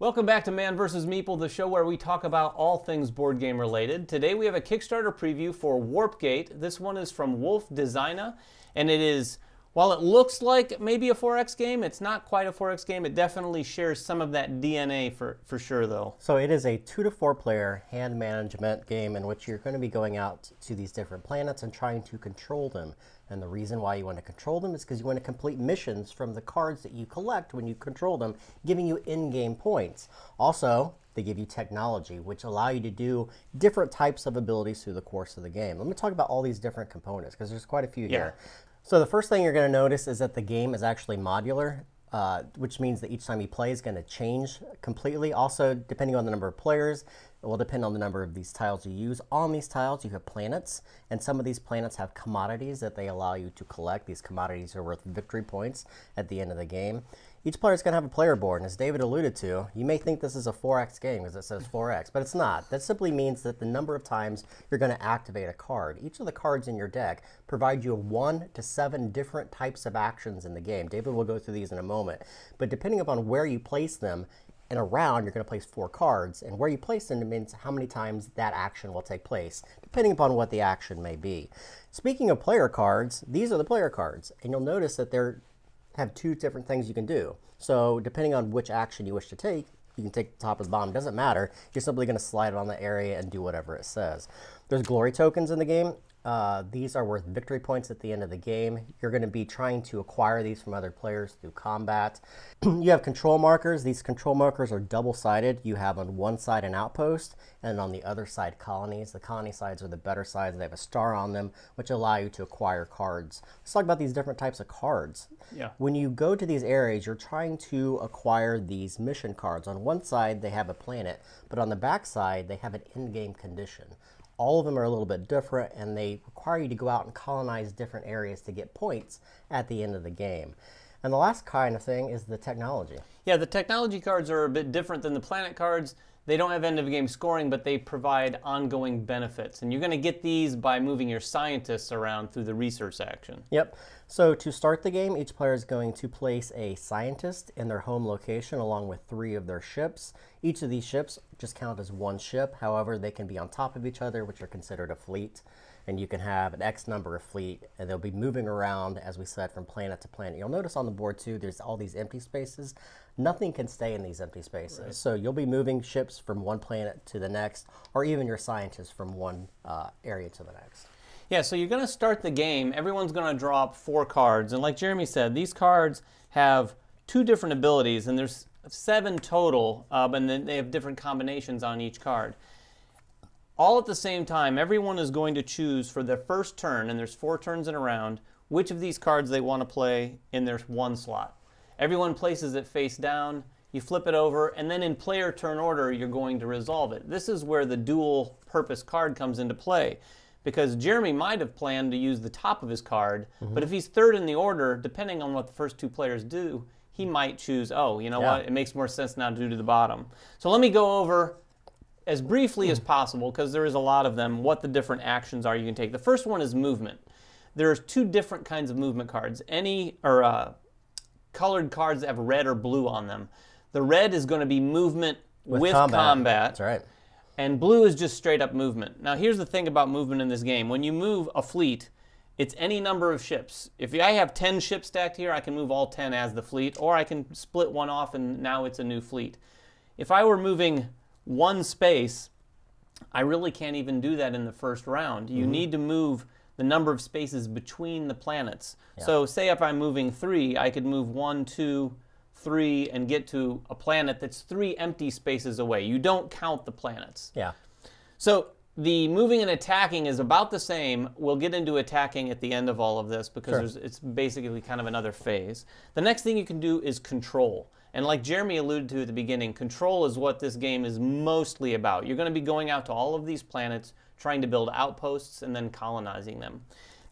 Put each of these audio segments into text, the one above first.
Welcome back to Man vs. Meeple, the show where we talk about all things board game related. Today we have a Kickstarter preview for Warpgate. This one is from Wolff Designa, and it is, while it looks like maybe a 4X game, it's not quite a 4X game. It definitely shares some of that DNA for sure, though. So it is a 2 to 4 player hand management game in which you're going to be going out to these different planets and trying to control them. And the reason why you want to control them is because you want to complete missions from the cards that you collect when you control them, giving you in-game points. Also, they give you technology, which allow you to do different types of abilities through the course of the game. Let me talk about all these different components, because there's quite a few here. So the first thing you're going to notice is that the game is actually modular, which means that each time you play is going to change completely. Also, depending on the number of players, it will depend on the number of these tiles you use. On these tiles, you have planets, and some of these planets have commodities that they allow you to collect. These commodities are worth victory points at the end of the game. Each player is going to have a player board, and as David alluded to, you may think this is a 4X game because it says 4X, but it's not. That simply means that the number of times you're going to activate a card. Each of the cards in your deck provide you 1 to 7 different types of actions in the game. David will go through these in a moment, but depending upon where you place them, in a round, you're going to place 4 cards, and where you place them means how many times that action will take place, depending upon what the action may be. Speaking of player cards, these are the player cards, and you'll notice that they have 2 different things you can do. So depending on which action you wish to take, you can take the top or the bottom, doesn't matter. You're simply going to slide it on the area and do whatever it says. There's glory tokens in the game. These are worth victory points at the end of the game. You're going to be trying to acquire these from other players through combat. You have control markers. These control markers are double-sided. You have on one side an outpost, and on the other side colonies. The colony sides are the better sides. They have a star on them, which allow you to acquire cards. Let's talk about these different types of cards. When you go to these areas, you're trying to acquire these mission cards. On one side, they have a planet, but on the back side, they have an in-game condition. All of them are a little bit different, and they require you to go out and colonize different areas to get points at the end of the game. And the last kind of thing is the technology. Yeah, the technology cards are a bit different than the planet cards. They don't have end-of-game scoring, but they provide ongoing benefits. And you're going to get these by moving your scientists around through the research action. Yep. So to start the game, each player is going to place a scientist in their home location along with 3 of their ships. Each of these ships just count as 1 ship. However, they can be on top of each other, which are considered a fleet. And you can have an X number of fleet, and they'll be moving around, as we said, from planet to planet. You'll notice on the board, too, there's all these empty spaces. Nothing can stay in these empty spaces. Right. So you'll be moving ships from one planet to the next, or even your scientists from one area to the next. Yeah, so you're going to start the game. Everyone's going to draw up 4 cards. And like Jeremy said, these cards have 2 different abilities, and there's 7 total, and then they have different combinations on each card. All at the same time, everyone is going to choose for their first turn, and there's 4 turns in a round, which of these cards they want to play in their 1 slot. Everyone places it face down, you flip it over, and then in player turn order, you're going to resolve it. This is where the dual purpose card comes into play, because Jeremy might have planned to use the top of his card, but if he's 3rd in the order, depending on what the first 2 players do, he might choose, oh, you know what, it makes more sense now to do to the bottom. So let me go over as briefly as possible, because there is a lot of them, what the different actions are you can take. The first one is movement. There's 2 different kinds of movement cards. Colored cards that have red or blue on them. The red is going to be movement with combat. That's right. And blue is just straight up movement. Now here's the thing about movement in this game. When you move a fleet, it's any number of ships. If I have 10 ships stacked here, I can move all 10 as the fleet, or I can split one off and now it's a new fleet. If I were moving 1 space, I really can't even do that in the first round. You need to move the number of spaces between the planets. So say if I'm moving 3, I could move 1, 2, 3 and get to a planet that's 3 empty spaces away. You don't count the planets. So the moving and attacking is about the same. We'll get into attacking at the end of all of this because it's basically kind of another phase. The next thing you can do is control. And like Jeremy alluded to at the beginning, control is what this game is mostly about. You're going to be going out to all of these planets, trying to build outposts and then colonizing them.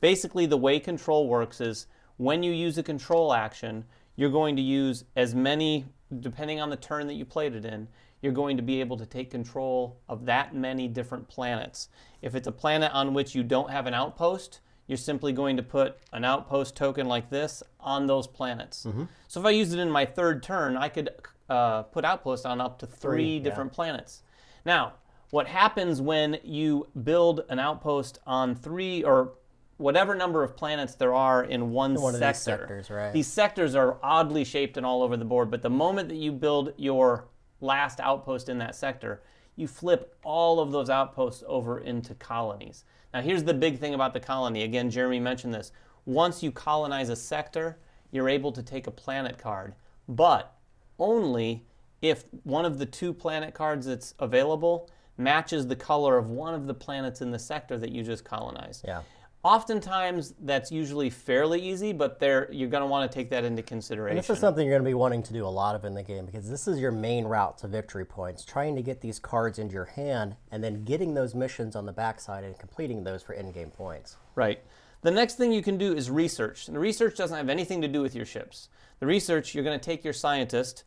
Basically, the way control works is when you use a control action, you're going to use as many, depending on the turn that you played it in, you're going to be able to take control of that many different planets. If it's a planet on which you don't have an outpost, you're simply going to put an outpost token like this on those planets. So if I used it in my third turn, I could put outposts on up to three different planets. Now, what happens when you build an outpost on 3 or whatever number of planets there are in one sector? These sectors, right? These sectors are oddly shaped and all over the board, but the moment that you build your last outpost in that sector, you flip all of those outposts over into colonies. Now, here's the big thing about the colony. Again, Jeremy mentioned this. Once you colonize a sector, you're able to take a planet card, but only if one of the 2 planet cards that's available matches the color of one of the planets in the sector that you just colonized. Yeah. Oftentimes, that's usually fairly easy, but you're going to want to take that into consideration. And this is something you're going to be wanting to do a lot of in the game, because this is your main route to victory points, trying to get these cards into your hand and then getting those missions on the backside and completing those for in-game points. Right. The next thing you can do is research. And research doesn't have anything to do with your ships. The research, you're going to take your scientist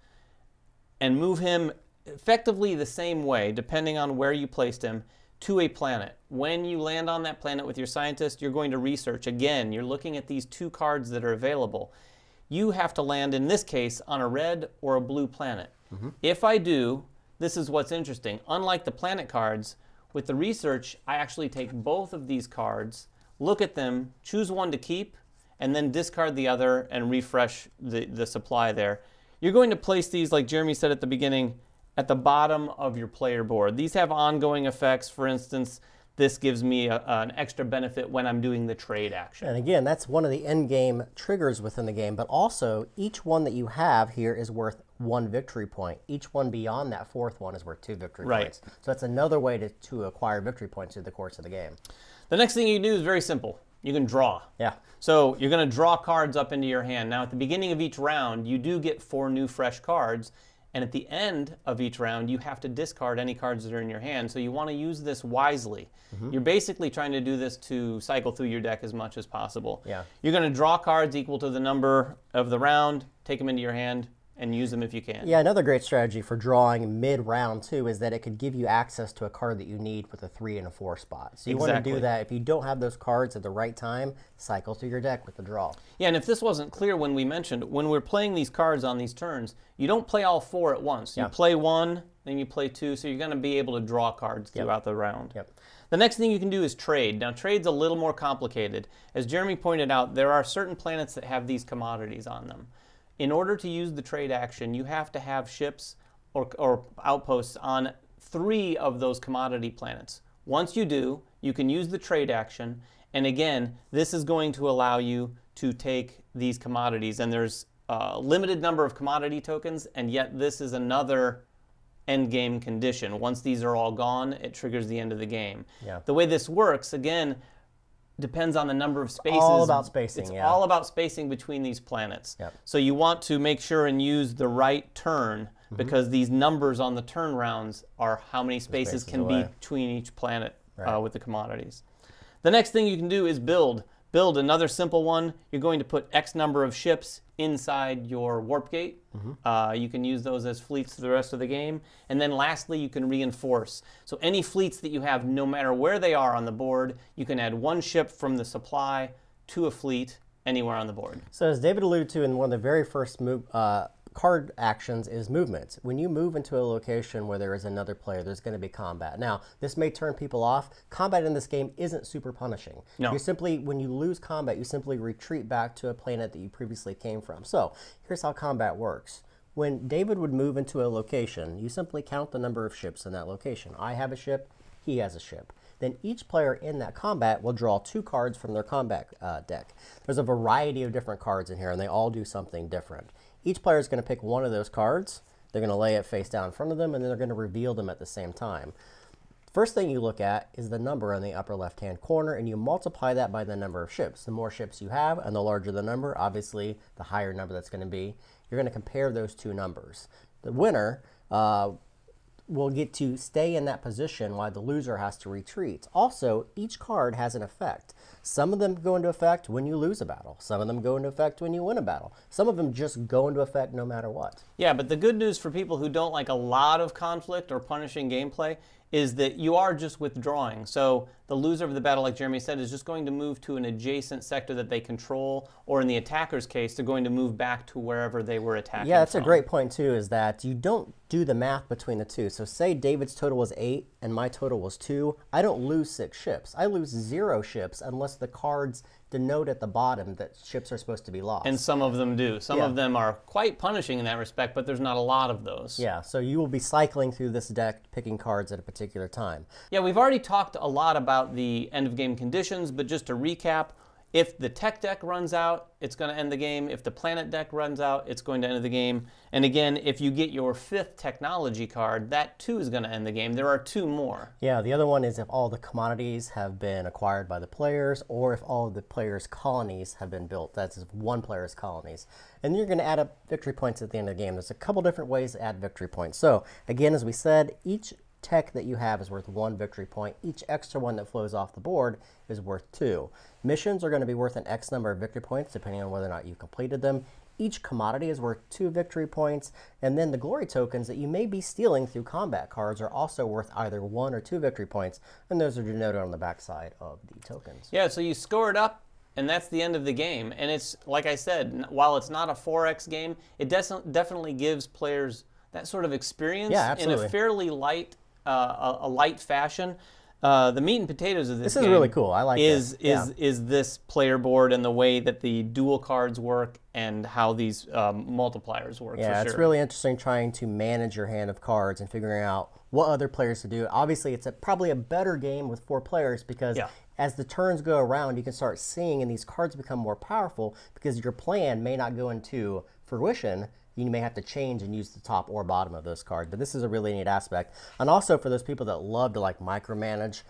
and move him effectively the same way, depending on where you placed him, to a planet. When you land on that planet with your scientist, you're going to research. Again, you're looking at these 2 cards that are available. You have to land, in this case, on a red or a blue planet. If I do, this is what's interesting. Unlike the planet cards, with the research, I actually take both of these cards, look at them, choose one to keep, and then discard the other and refresh the supply there. You're going to place these, like Jeremy said at the beginning, at the bottom of your player board. These have ongoing effects. For instance, this gives me an extra benefit when I'm doing the trade action. And again, that's one of the end-game triggers within the game, but also each one that you have here is worth 1 victory point. Each one beyond that 4th one is worth 2 victory points. So that's another way to acquire victory points through the course of the game. The next thing you do is very simple. You can draw. Yeah. So you're going to draw cards up into your hand. Now, at the beginning of each round, you do get 4 new fresh cards. And at the end of each round, you have to discard any cards that are in your hand. So you want to use this wisely. You're basically trying to do this to cycle through your deck as much as possible. Yeah. You're going to draw cards equal to the number of the round, take them into your hand, and use them if you can. Yeah, another great strategy for drawing mid-round too is that it could give you access to a card that you need with a 3 and a 4 spot. So you want to do that. If you don't have those cards at the right time, cycle through your deck with the draw. Yeah, and if this wasn't clear when we mentioned, when we're playing these cards on these turns, you don't play all 4 at once. You play 1, then you play 2, so you're going to be able to draw cards throughout the round. The next thing you can do is trade. Now, trade's a little more complicated. As Jeremy pointed out, there are certain planets that have these commodities on them. In order to use the trade action, you have to have ships or outposts on 3 of those commodity planets. Once you do, you can use the trade action, and again, this is going to allow you to take these commodities, and there's a limited number of commodity tokens, and yet this is another end game condition. Once these are all gone, it triggers the end of the game. The way this works, again, depends on the number of spaces. All about spacing, It's all about spacing between these planets. So you want to make sure and use the right turn, because these numbers on the turn rounds are how many spaces can be between each planet with the commodities. The next thing you can do is build. Build another simple one. You're going to put X number of ships inside your Warpgate. You can use those as fleets for the rest of the game. And then lastly, you can reinforce. So any fleets that you have, no matter where they are on the board, you can add 1 ship from the supply to a fleet anywhere on the board. So as David alluded to in one of the very first card actions is movement. When you move into a location where there is another player, there's going to be combat. Now, this may turn people off. Combat in this game isn't super punishing. You simply, when you lose combat, you simply retreat back to a planet that you previously came from. So here's how combat works. When David would move into a location, you simply count the number of ships in that location. I have a ship, he has a ship. Then each player in that combat will draw 2 cards from their combat deck. There's a variety of different cards in here, and they all do something different. Each player is going to pick one of those cards. They're going to lay it face down in front of them, and then they're going to reveal them at the same time. First thing you look at is the number in the upper left-hand corner, and you multiply that by the number of ships. The more ships you have, and the larger the number, obviously, the higher number that's going to be. You're going to compare those 2 numbers. The winner will get to stay in that position while the loser has to retreat. Also, each card has an effect. Some of them go into effect when you lose a battle. Some of them go into effect when you win a battle. Some of them just go into effect no matter what. Yeah, but the good news for people who don't like a lot of conflict or punishing gameplay is that you are just withdrawing. So the loser of the battle, like Jeremy said, is just going to move to an adjacent sector that they control, or in the attacker's case, they're going to move back to wherever they were attacking. Yeah, that's a great point too, is that you don't do the math between the two. So say David's total was 8 and my total was 2. I don't lose 6 ships. I lose 0 ships unless the cards denote at the bottom that ships are supposed to be lost. And some of them do. Some of them are quite punishing in that respect, but there's not a lot of those. Yeah, so you will be cycling through this deck picking cards at a particular time. Yeah, we've already talked a lot about the end of game conditions, but just to recap, if the tech deck runs out, it's going to end the game. If the planet deck runs out, it's going to end the game. And again, if you get your 5th technology card, that too is going to end the game. There are 2 more. Yeah, the other one is if all the commodities have been acquired by the players, or if all of the players' colonies have been built. That's if one player's colonies. And you're going to add up victory points at the end of the game. There's a couple different ways to add victory points. So again, as we said, each tech that you have is worth 1 victory point. Each extra one that flows off the board is worth 2. Missions are going to be worth an X number of victory points depending on whether or not you completed them. Each commodity is worth 2 victory points, and then the glory tokens that you may be stealing through combat cards are also worth either 1 or 2 victory points, and those are denoted on the back side of the tokens. Yeah, so you score it up, and that's the end of the game. And it's, like I said, while it's not a 4X game, it definitely gives players that sort of experience in a fairly light a light fashion. The meat and potatoes of this game is really cool. I like is this player board and the way that the dual cards work and how these multipliers work. Yeah, it's really interesting trying to manage your hand of cards and figuring out what other players to do. Obviously, it's probably a better game with 4 players because as the turns go around, you can start seeing and these cards become more powerful because your plan may not go into fruition. You may have to change and use the top or bottom of those cards. But this is a really neat aspect. And also for those people that love to like micromanage,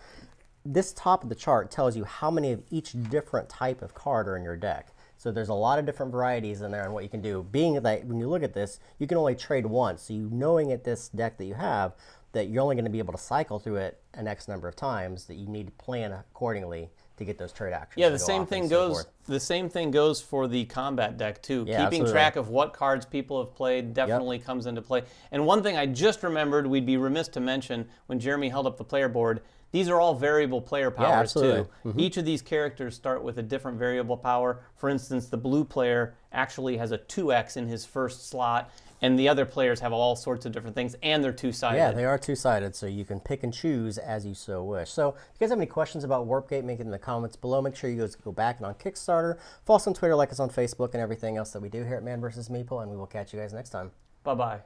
this top of the chart tells you how many of each different type of card are in your deck. So there's a lot of different varieties in there and what you can do. Being that when you look at this, you can only trade once. So you knowing at this deck that you have, that you're only going to be able to cycle through it an X number of times, that you need to plan accordingly to get those trade actions. Yeah, the same thing goes. The same thing goes for the combat deck too. Yeah, keeping track of what cards people have played definitely comes into play. And one thing I just remembered, we'd be remiss to mention when Jeremy held up the player board. These are all variable player powers too. Each of these characters start with a different variable power. For instance, the blue player actually has a 2x in his first slot, and the other players have all sorts of different things, and they're two-sided. Yeah, they are two-sided, so you can pick and choose as you so wish. So if you guys have any questions about Warpgate, make it in the comments below. Make sure you guys go back and on Kickstarter. Follow us on Twitter, like us on Facebook, and everything else that we do here at Man vs. Meeple, and we will catch you guys next time. Bye-bye.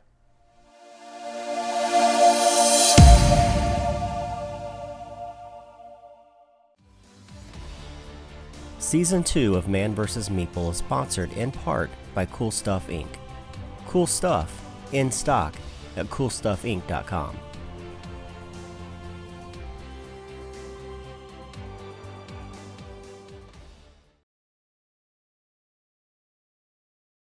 Season 2 of Man vs. Meeple is sponsored in part by Cool Stuff Inc. Cool stuff in stock at coolstuffinc.com.